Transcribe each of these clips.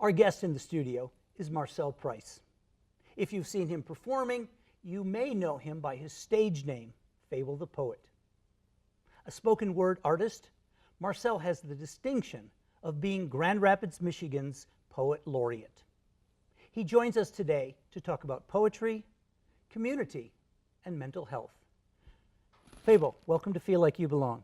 Our guest in the studio is Marcel Price. If you've seen him performing, you may know him by his stage name, Fable the Poet. A spoken word artist, Marcel has the distinction of being Grand Rapids, Michigan's Poet Laureate. He joins us today to talk about poetry, community, and mental health. Fable, welcome to Feel Like You Belong.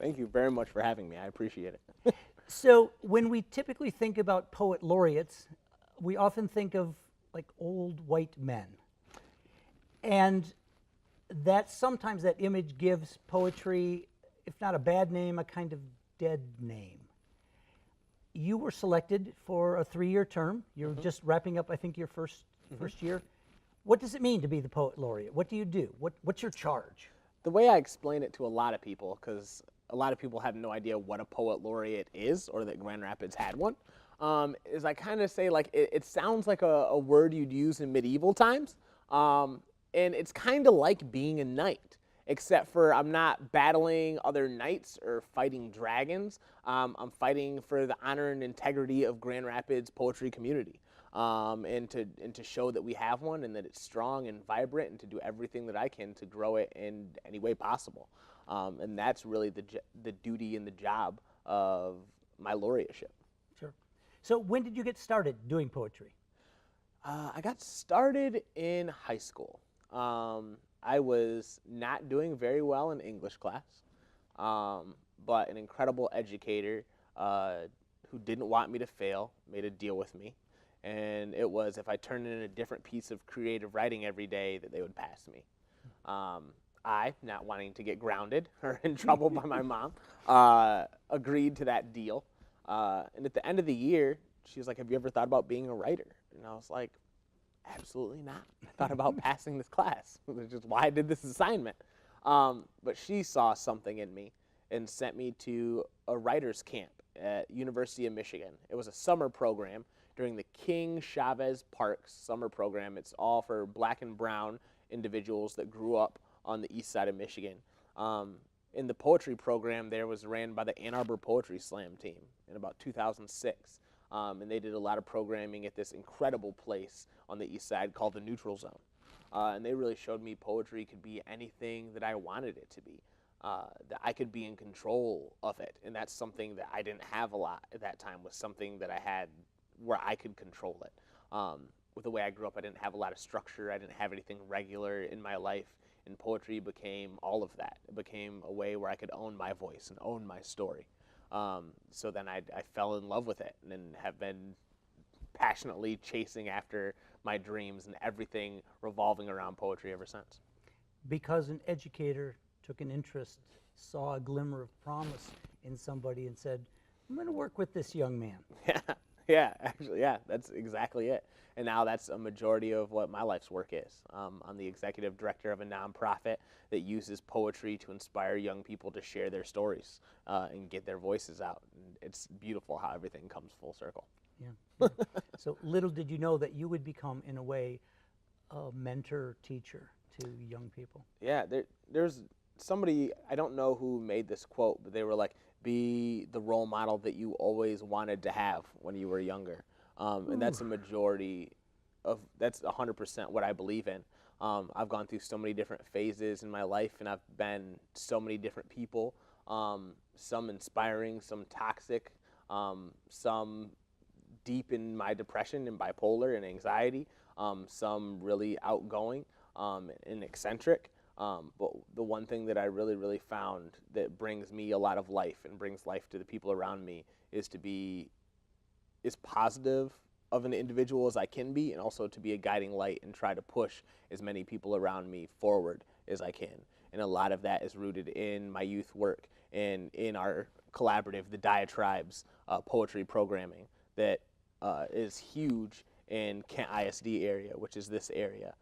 Thank you very much for having me. I appreciate it. So when we typically think about poet laureates, we often think of like old white men. And that sometimes that image gives poetry, if not a bad name, a kind of dead name. You were selected for a 3-year term. You're just wrapping up, I think, your first year. What does it mean to be the poet laureate? What do you do? What's your charge? The way I explain it to a lot of people, because a lot of people have no idea what a poet laureate is or that Grand Rapids had one, is I kind of say like it sounds like a word you'd use in medieval times. And it's kind of like being a knight, except for I'm not battling other knights or fighting dragons. I'm fighting for the honor and integrity of Grand Rapids poetry community, and to show that we have one and that it's strong and vibrant, and to do everything that I can to grow it in any way possible. And that's really the duty and the job of my laureateship. Sure. So when did you get started doing poetry? I got started in high school. I was not doing very well in English class, but an incredible educator who didn't want me to fail made a deal with me. And it was if I turned in a different piece of creative writing every day that they would pass me. I, not wanting to get grounded or in trouble by my mom, agreed to that deal. And at the end of the year, she was like, "Have you ever thought about being a writer?" And I was like, "Absolutely not. I thought about passing this class, which is why I did this assignment." But she saw something in me and sent me to a writer's camp at University of Michigan. It was a summer program during the King Chavez Parks summer program. It's all for black and brown individuals that grew up on the east side of Michigan. In the poetry program there was ran by the Ann Arbor Poetry Slam team in about 2006. And they did a lot of programming at this incredible place on the east side called the Neutral Zone. And they really showed me poetry could be anything that I wanted it to be, that I could be in control of it. And that's something that I didn't have a lot at that time, was something that I had where I could control it. With the way I grew up, I didn't have a lot of structure. I didn't have anything regular in my life. And poetry became all of that. It became a way where I could own my voice and own my story. So then I fell in love with it and have been passionately chasing after my dreams and everything revolving around poetry ever since. Because an educator took an interest, saw a glimmer of promise in somebody and said, "I'm going to work with this young man." Yeah, that's exactly it. And now that's a majority of what my life's work is. I'm the executive director of a nonprofit that uses poetry to inspire young people to share their stories and get their voices out. And it's beautiful how everything comes full circle. Yeah. So little did you know that you would become, in a way, a mentor, teacher to young people. Yeah, there's somebody, I don't know who made this quote, but they were like, "Be the role model that you always wanted to have when you were younger." And that's a majority of, that's 100% what I believe in. I've gone through so many different phases in my life, and I've been so many different people, some inspiring, some toxic, some deep in my depression and bipolar and anxiety, some really outgoing and eccentric. But the one thing that I really found that brings me a lot of life and brings life to the people around me is to be as positive of an individual as I can be, and also to be a guiding light and try to push as many people around me forward as I can. And a lot of that is rooted in my youth work and in our collaborative, the Diatribes poetry programming that is huge in Kent ISD area, which is this area.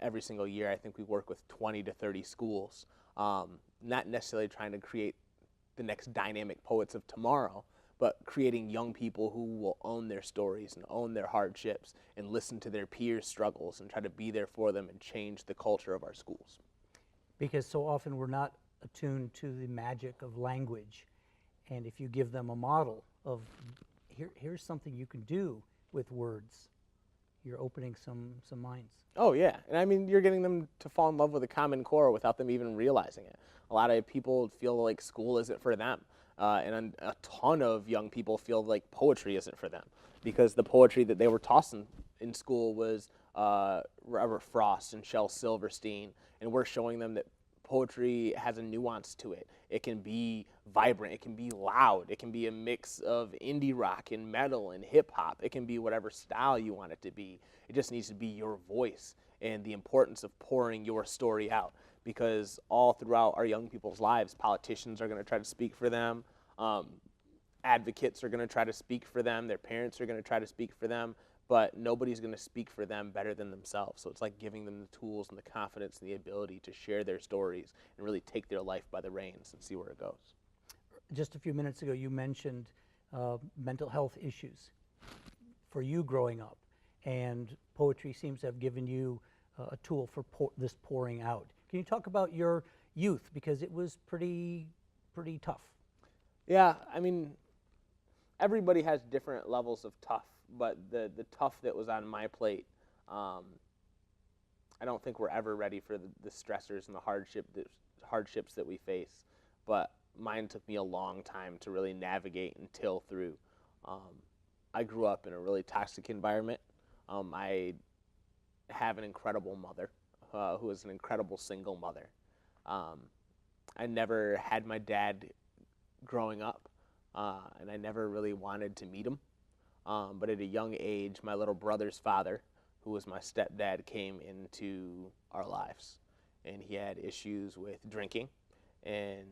Every single year, I think we work with 20 to 30 schools, not necessarily trying to create the next dynamic poets of tomorrow, but creating young people who will own their stories and own their hardships and listen to their peers' struggles and try to be there for them and change the culture of our schools. Because so often we're not attuned to the magic of language. And if you give them a model of here's something you can do with words. You're opening some minds. Oh, yeah. And I mean, you're getting them to fall in love with a common core without them even realizing it. A lot of people feel like school isn't for them. And a ton of young people feel like poetry isn't for them because the poetry that they were taught in school was Robert Frost and Shel Silverstein. And we're showing them that poetry has a nuance to it. It can be vibrant. It can be loud. It can be a mix of indie rock and metal and hip hop. It can be whatever style you want it to be. It just needs to be your voice and the importance of pouring your story out. Because all throughout our young people's lives, politicians are going to try to speak for them. Advocates are going to try to speak for them. Their parents are going to try to speak for them. But nobody's going to speak for them better than themselves. So it's like giving them the tools and the confidence and the ability to share their stories and really take their life by the reins and see where it goes. Just a few minutes ago, you mentioned mental health issues for you growing up, and poetry seems to have given you a tool for this pouring out. Can you talk about your youth, because it was pretty tough? Yeah, I mean, everybody has different levels of tough, but the tough that was on my plate, I don't think we're ever ready for the stressors and the hardships that we face, but mine took me a long time to really navigate and till through. I grew up in a really toxic environment. I have an incredible mother who is an incredible single mother. I never had my dad growing up, and I never really wanted to meet him. But at a young age, my little brother's father, who was my stepdad, came into our lives. And he had issues with drinking and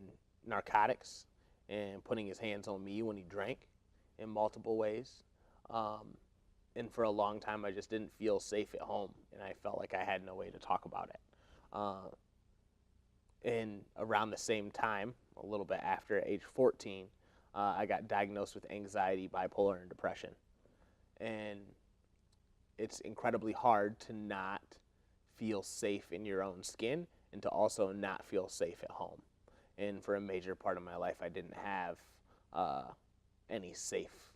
narcotics and putting his hands on me when he drank in multiple ways. And for a long time, I just didn't feel safe at home, and I felt like I had no way to talk about it. And around the same time, a little bit after age 14, I got diagnosed with anxiety, bipolar, and depression. And it's incredibly hard to not feel safe in your own skin and to also not feel safe at home. And for a major part of my life, I didn't have any safe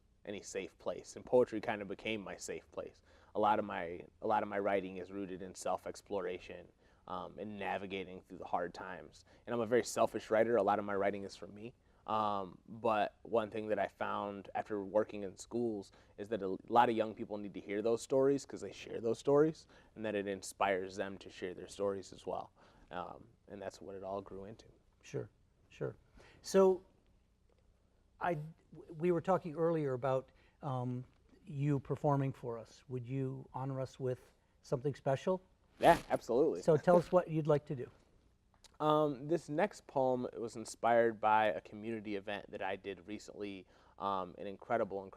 place. And poetry kind of became my safe place. A lot of my writing is rooted in self-exploration and navigating through the hard times. And I'm a very selfish writer. A lot of my writing is for me. But one thing that I found after working in schools is that a lot of young people need to hear those stories because they share those stories, and that it inspires them to share their stories as well. And that's what it all grew into. Sure. So we were talking earlier about you performing for us. Would you honor us with something special? Yeah, absolutely. So tell us what you'd like to do. This next poem was inspired by a community event that I did recently. An incredible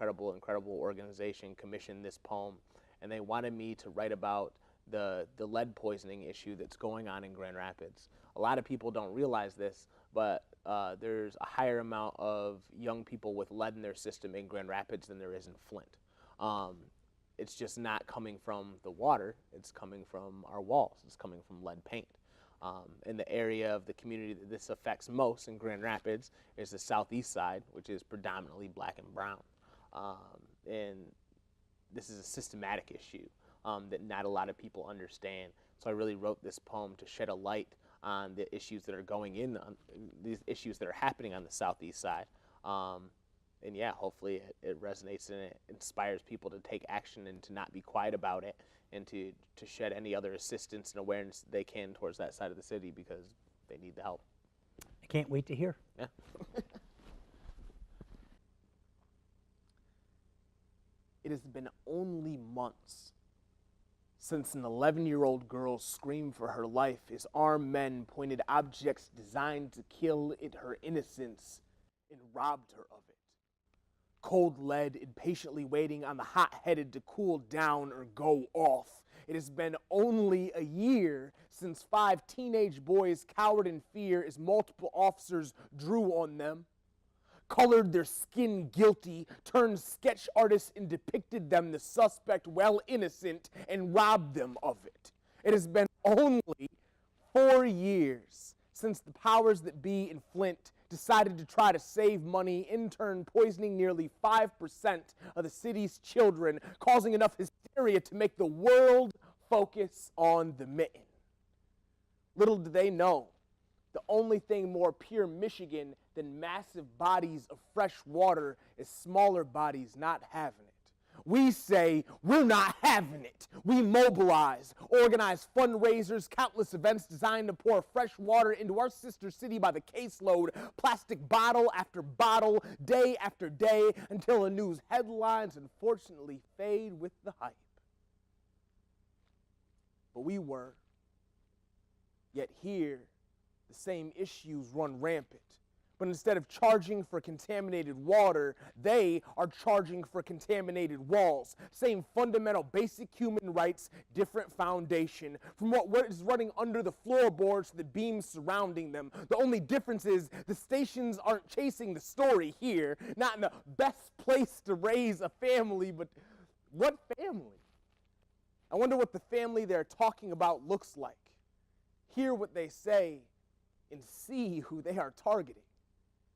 organization commissioned this poem, and they wanted me to write about the lead poisoning issue that's going on in Grand Rapids. A lot of people don't realize this, but there's a higher amount of young people with lead in their system in Grand Rapids than there is in Flint. It's just not coming from the water, it's coming from our walls, it's coming from lead paint. In the area of the community that this affects most in Grand Rapids is the southeast side, which is predominantly black and brown. And this is a systematic issue that not a lot of people understand. So I really wrote this poem to shed a light on the issues that are these issues that are happening on the southeast side. And yeah, hopefully it resonates and it inspires people to take action and to not be quiet about it, and to shed any other assistance and awareness they can towards that side of the city because they need the help. I can't wait to hear. Yeah. It has been only months since an 11-year-old girl screamed for her life as armed men pointed objects designed to kill her innocence and robbed her of it. Cold lead impatiently waiting on the hot-headed to cool down or go off. It has been only a year since 5 teenage boys cowered in fear as multiple officers drew on them, colored their skin guilty, turned sketch artists and depicted them the suspect well innocent and robbed them of it. It has been only 4 years since the powers that be in Flint decided to try to save money, in turn poisoning nearly 5% of the city's children, causing enough hysteria to make the world focus on the mitten. Little did they know, the only thing more pure Michigan than massive bodies of fresh water is smaller bodies not having it. We say, we're not having it. We mobilize, organize fundraisers, countless events designed to pour fresh water into our sister city by the caseload, plastic bottle after bottle, day after day, until the news headlines unfortunately fade with the hype. But we were. Yet here, the same issues run rampant. But instead of charging for contaminated water, they are charging for contaminated walls. Same fundamental basic human rights, different foundation. From what is running under the floorboards to the beams surrounding them. The only difference is the stations aren't chasing the story here. Not in the best place to raise a family, but what family? I wonder what the family they're talking about looks like. Hear what they say and see who they are targeting.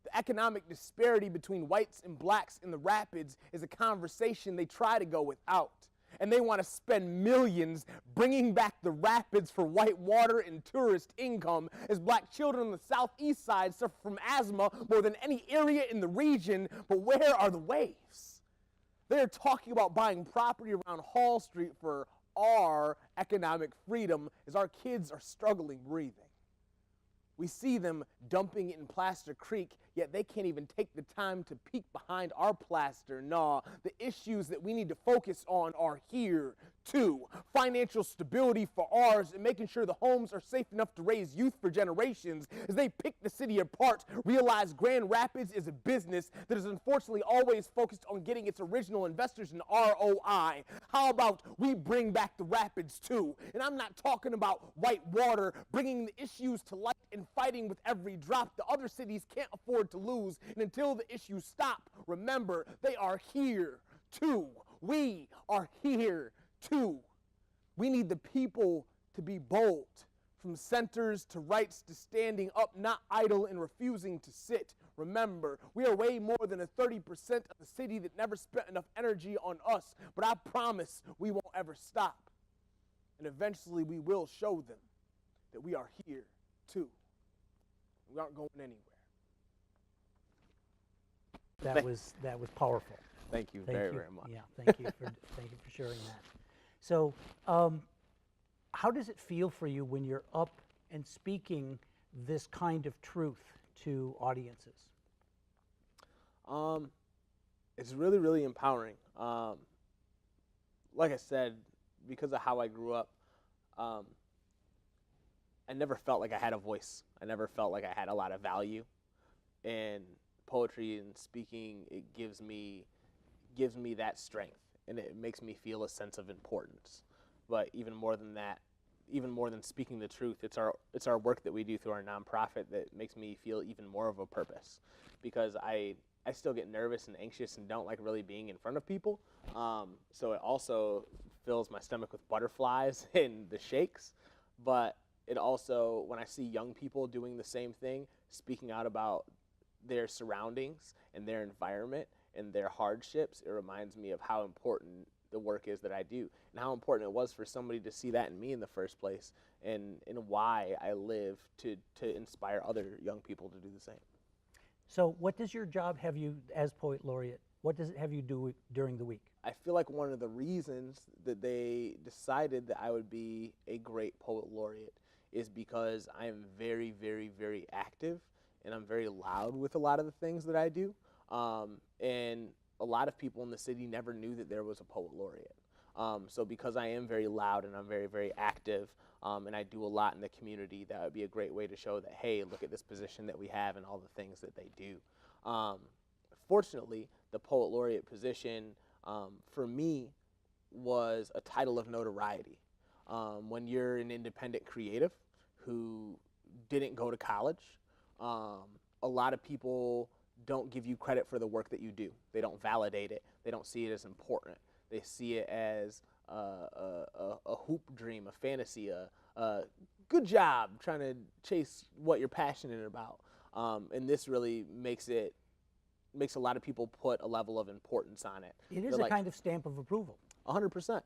The economic disparity between whites and blacks in the Rapids is a conversation they try to go without. And they want to spend millions bringing back the Rapids for white water and tourist income, as black children on the southeast side suffer from asthma more than any area in the region. But where are the waves? They're talking about buying property around Hall Street for our economic freedom, as our kids are struggling breathing. We see them dumping it in Plaster Creek, yet they can't even take the time to peek behind our plaster. Nah, the issues that we need to focus on are here, too. Financial stability for ours and making sure the homes are safe enough to raise youth for generations. As they pick the city apart, realize Grand Rapids is a business that is unfortunately always focused on getting its original investors an ROI. How about we bring back the Rapids, too? And I'm not talking about white water, bringing the issues to light and fighting with every drop the other cities can't afford to lose. And until the issues stop, remember, they are here, too. We are here, too. We need the people to be bold, from centers to rights to standing up, not idle and refusing to sit. Remember, we are way more than a 30% of the city that never spent enough energy on us, but I promise we won't ever stop. And eventually we will show them that we are here, too. We aren't going anywhere. That was powerful. Thank you very much. Yeah, thank you for sharing that. So, how does it feel for you when you're up and speaking this kind of truth to audiences? It's really, really empowering. Like I said, because of how I grew up, I never felt like I had a voice. I never felt like I had a lot of value. And poetry and speaking, it gives me that strength, and it makes me feel a sense of importance. But even more than that, even more than speaking the truth, it's our work that we do through our nonprofit that makes me feel even more of a purpose, because I still get nervous and anxious and don't like really being in front of people. So it also fills my stomach with butterflies and the shakes. But it also, when I see young people doing the same thing, speaking out about their surroundings and their environment and their hardships, it reminds me of how important the work is that I do, and how important it was for somebody to see that in me in the first place, and why I live to inspire other young people to do the same. So what does your job have you, as Poet Laureate, what does it have you do during the week? I feel like one of the reasons that they decided that I would be a great Poet Laureate is because I am very, very, very active, and I'm very loud with a lot of the things that I do. And a lot of people in the city never knew that there was a Poet Laureate. So because I am very loud and I'm very, very active, and I do a lot in the community, that would be a great way to show that, hey, look at this position that we have and all the things that they do. Fortunately, the Poet Laureate position, for me, was a title of notoriety. When you're an independent creative who didn't go to college, a lot of people don't give you credit for the work that you do. They don't validate it. They don't see it as important. They see it as a hoop dream, a fantasy, a good job trying to chase what you're passionate about. And this really makes a lot of people put a level of importance on it. It is a kind of stamp of approval. 100%,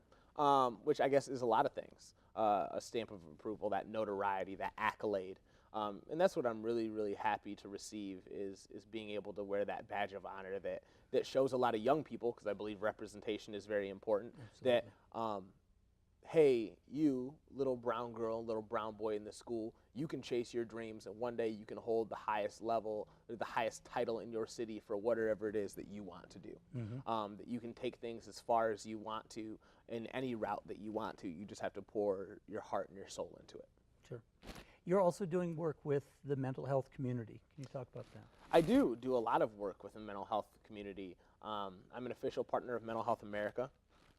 which I guess is a lot of things. A stamp of approval, that notoriety, that accolade. And that's what I'm really, really happy to receive is being able to wear that badge of honor that shows a lot of young people, because I believe representation is very important, Absolutely. that, hey, you, little brown girl, little brown boy in the school, you can chase your dreams, and one day you can hold the highest level, or the highest title in your city for whatever it is that you want to do. That you can take things as far as you want to in any route that you want to. You just have to pour your heart and your soul into it. Sure. You're also doing work with the mental health community. Can you talk about that? I do a lot of work with the mental health community. I'm an official partner of Mental Health America,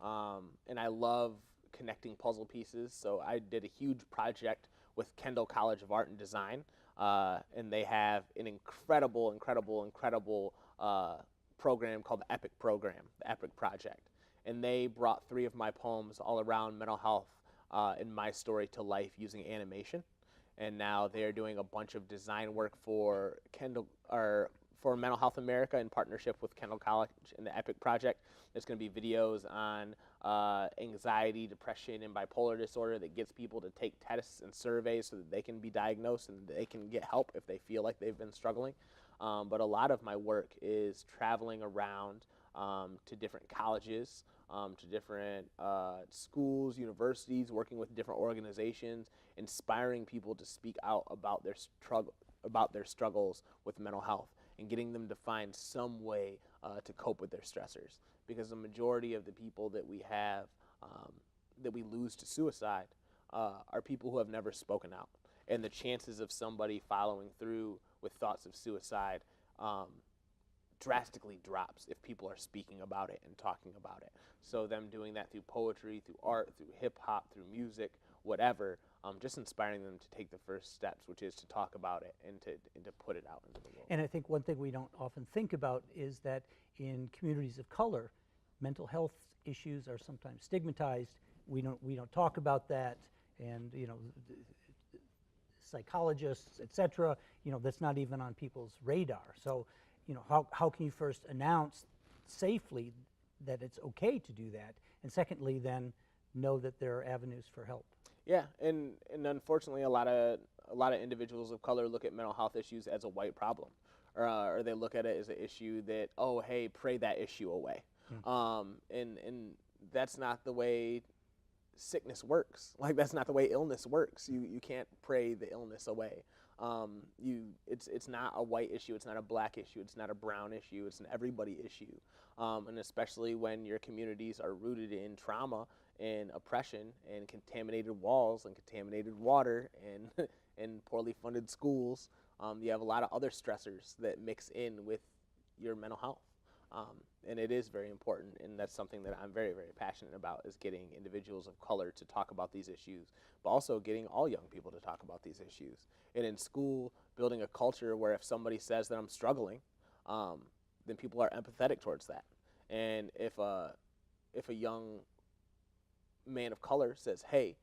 and I love connecting puzzle pieces. So I did a huge project with Kendall College of Art and Design, and they have an incredible program called the EPIC program, the EPIC project. And they brought 3 of my poems all around mental health and my story to life using animation. And now they're doing a bunch of design work for for Mental Health America in partnership with Kendall College and the EPIC project. There's going to be videos on anxiety, depression, and bipolar disorder that gets people to take tests and surveys so that they can be diagnosed and they can get help if they feel like they've been struggling. But a lot of my work is traveling around to different colleges, to different schools, universities, working with different organizations, inspiring people to speak out about their struggles with mental health, and getting them to find some way to cope with their stressors. Because the majority of the people that we have that we lose to suicide are people who have never spoken out. And the chances of somebody following through with thoughts of suicide drastically drops if people are speaking about it and talking about it. So them doing that through poetry, through art, through hip-hop, through music, whatever, just inspiring them to take the first steps, which is to talk about it and to put it out into the world. And I think one thing we don't often think about is that in communities of color, mental health issues are sometimes stigmatized. We don't talk about that, and psychologists, etc. That's not even on people's radar. So, how can you first announce safely that it's okay to do that, and secondly, then know that there are avenues for help? Yeah, and unfortunately, a lot of individuals of color look at mental health issues as a white problem, or they look at it as an issue that, oh, hey, pray that issue away. And that's not the way sickness works. Like, that's not the way illness works. You can't pray the illness away. It's not a white issue. It's not a black issue. It's not a brown issue. It's an everybody issue. And especially when your communities are rooted in trauma and oppression and contaminated walls and contaminated water and poorly funded schools, you have a lot of other stressors that mix in with your mental health. And it is very important, and that's something that I'm very, very passionate about, is getting individuals of color to talk about these issues, but also getting all young people to talk about these issues. And in school, building a culture where if somebody says that I'm struggling, then people are empathetic towards that. And if a young man of color says, hey,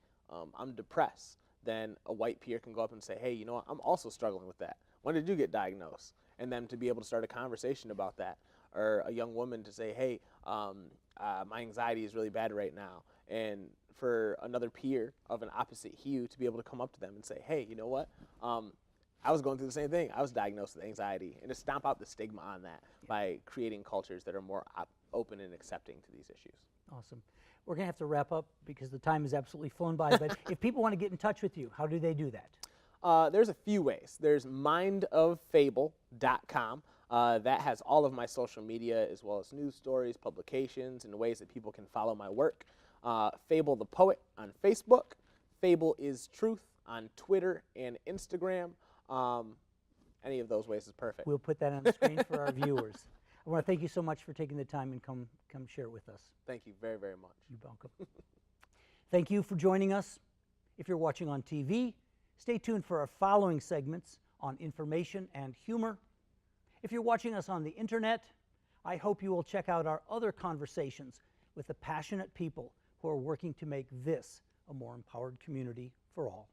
I'm depressed, then a white peer can go up and say, hey, you know what, I'm also struggling with that. When did you get diagnosed? And then to be able to start a conversation about that. Or a young woman to say, hey, my anxiety is really bad right now. And for another peer of an opposite hue to be able to come up to them and say, hey, you know what? I was going through the same thing. I was diagnosed with anxiety. And to stomp out the stigma on that by creating cultures that are more open and accepting to these issues. Awesome. We're going to have to wrap up because the time has absolutely flown by. But if people want to get in touch with you, how do they do that? There's a few ways. There's mindoffable.com. That has all of my social media, as well as news stories, publications, and ways that people can follow my work. Fable the Poet on Facebook. Fable is Truth on Twitter and Instagram. Any of those ways is perfect. We'll put that on the screen for our viewers. I want to thank you so much for taking the time and come share it with us. Thank you very, very much. You're welcome. Thank you for joining us. If you're watching on TV, stay tuned for our following segments on information and humor. If you're watching us on the internet, I hope you will check out our other conversations with the passionate people who are working to make this a more empowered community for all.